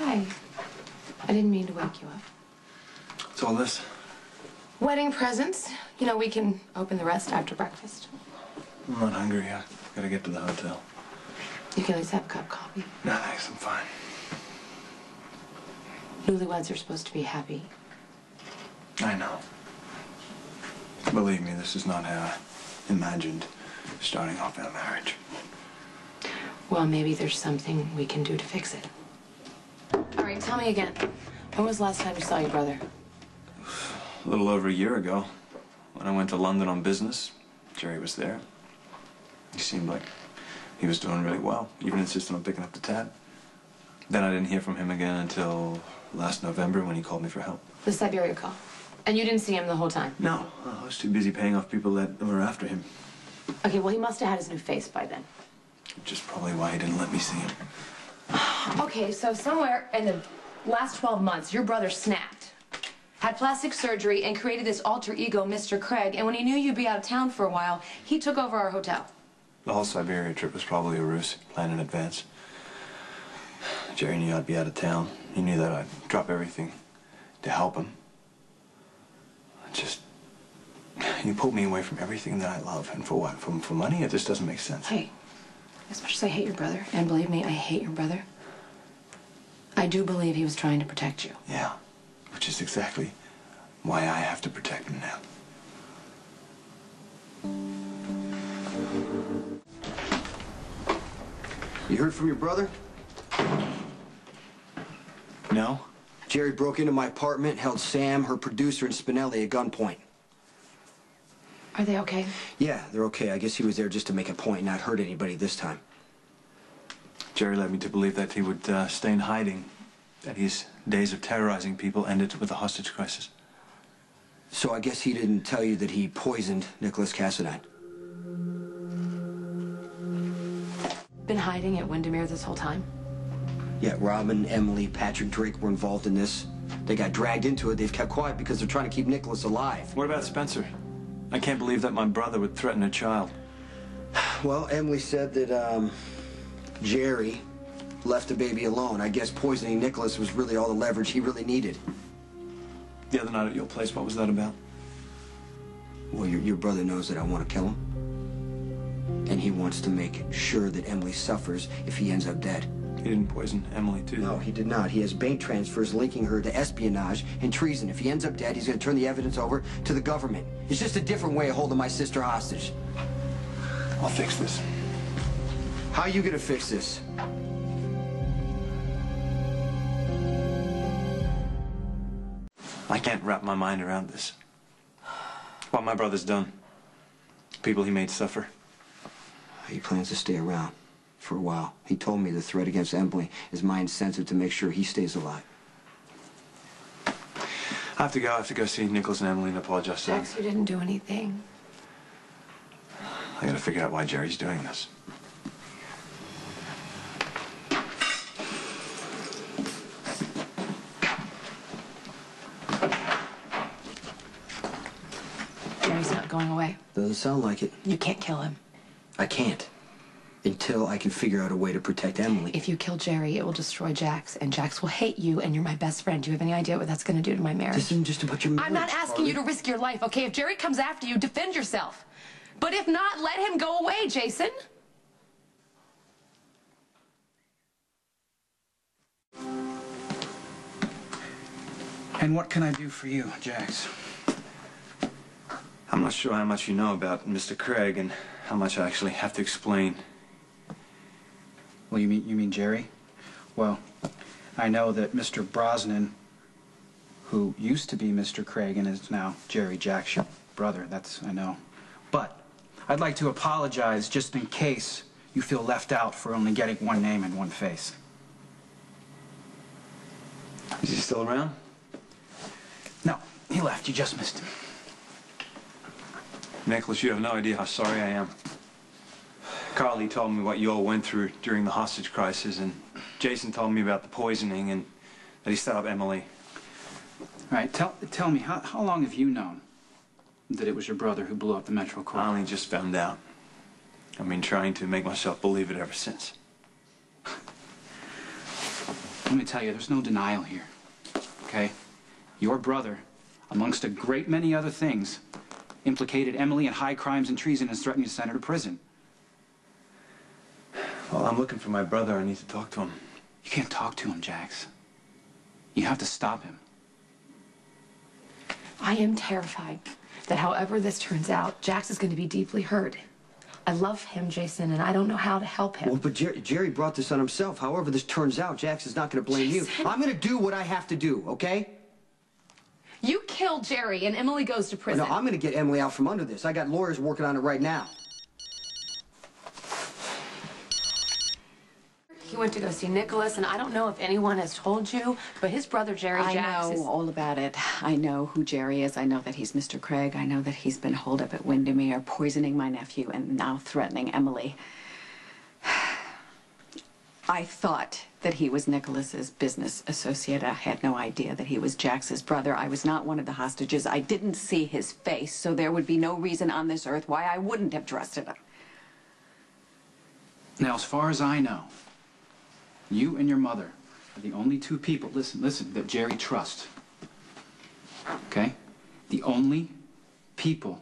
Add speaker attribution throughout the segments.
Speaker 1: Hi. I didn't mean to wake you up.
Speaker 2: What's all this?
Speaker 1: Wedding presents. You know, we can open the rest after breakfast.
Speaker 2: I'm not hungry. I gotta get to the hotel.
Speaker 1: You can at least have a cup of coffee.
Speaker 2: No, thanks. I'm fine.
Speaker 1: Newlyweds are supposed to be happy.
Speaker 2: I know. Believe me, this is not how I imagined starting off our marriage.
Speaker 1: Well, maybe there's something we can do to fix it. All right, tell me again. When was the last time you saw your brother?
Speaker 2: A little over a year ago, when I went to London on business, Jerry was there. He seemed like he was doing really well, even insisted on picking up the tab. Then I didn't hear from him again until last November when he called me for help.
Speaker 1: The Siberia call. And you didn't see him the whole time?
Speaker 2: No, I was too busy paying off people that were after him.
Speaker 1: Okay, well, he must have had his new face by then.
Speaker 2: Which is probably why he didn't let me see him.
Speaker 1: Okay, so somewhere in the last 12 months, your brother snapped, had plastic surgery, and created this alter ego, Mr. Craig, and when he knew you'd be out of town for a while, he took over our hotel.
Speaker 2: The whole Siberia trip was probably a ruse, planned in advance. Jerry knew I'd be out of town. He knew that I'd drop everything to help him. He pulled me away from everything that I love. And for what? For money? It just doesn't make sense.
Speaker 1: Hey, as much as I hate your brother, and believe me, I hate your brother, I do believe he was trying to protect you.
Speaker 2: Yeah, which is exactly why I have to protect him now.
Speaker 3: You heard from your brother?
Speaker 2: No?
Speaker 3: Jerry broke into my apartment, held Sam, her producer, and Spinelli at gunpoint.
Speaker 1: Are they okay?
Speaker 3: Yeah, they're okay. I guess he was there just to make a point and not hurt anybody this time.
Speaker 2: Jerry led me to believe that he would stay in hiding, that his days of terrorizing people ended with a hostage crisis.
Speaker 3: So I guess he didn't tell you that he poisoned Nicholas Cassadine.
Speaker 1: Been hiding at Windermere this whole time?
Speaker 3: Yeah, Robin, Emily, Patrick Drake were involved in this. They got dragged into it. They've kept quiet because they're trying to keep Nicholas alive.
Speaker 2: What about Spencer? I can't believe that my brother would threaten a child.
Speaker 3: Well, Emily said that, Jerry left the baby alone. I guess poisoning Nicholas was really all the leverage he really needed.
Speaker 2: The other night at your place, what was that about?
Speaker 3: Well, your brother knows that I want to kill him. And he wants to make sure that Emily suffers if he ends up dead.
Speaker 2: He didn't poison Emily, too.
Speaker 3: No, he did not. He has bank transfers linking her to espionage and treason. If he ends up dead, he's going to turn the evidence over to the government. It's just a different way of holding my sister hostage.
Speaker 2: I'll fix this.
Speaker 3: How are you going to fix this?
Speaker 2: I can't wrap my mind around this. What my brother's done. People he made suffer.
Speaker 3: He plans to stay around for a while. He told me the threat against Emily is my incentive to make sure he stays alive.
Speaker 2: I have to go see Nicholas and Emily and apologize to them.
Speaker 1: Jax, you didn't do anything.
Speaker 2: I gotta figure out why Jerry's doing this.
Speaker 1: Jerry's not going away.
Speaker 3: Doesn't sound like it.
Speaker 1: You can't kill him.
Speaker 3: I can't. Until I can figure out a way to protect Emily.
Speaker 1: If you kill Jerry, it will destroy Jax, and Jax will hate you, and you're my best friend. Do you have any idea what that's going to do to my marriage?
Speaker 3: This isn't just about your marriage,
Speaker 1: I'm not asking you to risk your life, okay? If Jerry comes after you, defend yourself. But if not, let him go away, Jason.
Speaker 4: And what can I do for you, Jax?
Speaker 2: I'm not sure how much you know about Mr. Craig and how much I actually have to explain.
Speaker 4: Well, you mean Jerry? Well, I know that Mr. Brosnan, who used to be Mr. Craig and is now Jerry Jack's brother, I know. But I'd like to apologize just in case you feel left out for only getting one name and one face.
Speaker 2: Is he still around?
Speaker 4: No, he left. You just missed him.
Speaker 2: Nicholas, you have no idea how sorry I am. Carly told me what you all went through during the hostage crisis, and Jason told me about the poisoning and that he set up Emily.
Speaker 4: All right, tell me, how long have you known that it was your brother who blew up the Metro Court?
Speaker 2: I only just found out. I've been trying to make myself believe it ever since.
Speaker 4: Let me tell you, there's no denial here, okay? Your brother, amongst a great many other things, implicated Emily in high crimes and treason and is threatening to send her to prison.
Speaker 2: Well, I'm looking for my brother. I need to talk to him.
Speaker 4: You can't talk to him, Jax. You have to stop him.
Speaker 1: I am terrified that however this turns out, Jax is going to be deeply hurt. I love him, Jason, and I don't know how to help him.
Speaker 3: Well, but Jerry brought this on himself. However this turns out, Jax is not going to blame
Speaker 1: Jason.
Speaker 3: you. I'm going to do what I have to do, okay?
Speaker 1: You killed Jerry, and Emily goes to prison.
Speaker 3: No, I'm going to get Emily out from under this. I got lawyers working on it right now.
Speaker 1: He went to go see Nicholas, and I don't know if anyone has told you, but his brother, Jerry Jax,
Speaker 5: I know all about it. I know who Jerry is. I know that he's Mr. Craig. I know that he's been holed up at Windermere, poisoning my nephew, and now threatening Emily. I thought that he was Nicholas's business associate. I had no idea that he was Jax's brother. I was not one of the hostages. I didn't see his face, so there would be no reason on this earth why I wouldn't have trusted him.
Speaker 4: Now, as far as I know, you and your mother are the only two people, listen, that Jerry trusts. Okay? The only people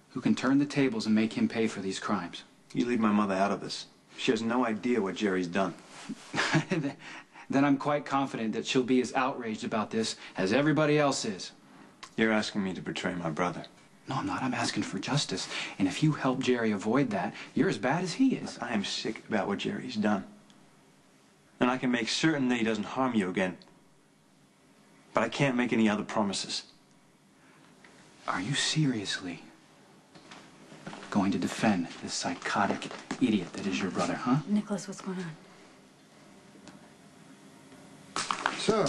Speaker 4: who can turn the tables and make him pay for these crimes.
Speaker 2: You leave my mother out of this. She has no idea what Jerry's done.
Speaker 4: Then I'm quite confident that she'll be as outraged about this as everybody else is.
Speaker 2: You're asking me to betray my brother.
Speaker 4: No, I'm not. I'm asking for justice. And if you help Jerry avoid that, you're as bad as he is.
Speaker 2: I am sick about what Jerry's done. And I can make certain that he doesn't harm you again. But I can't make any other promises.
Speaker 4: Are you seriously going to defend this psychotic idiot that is your brother, huh?
Speaker 5: Nicholas, what's going on?
Speaker 3: So,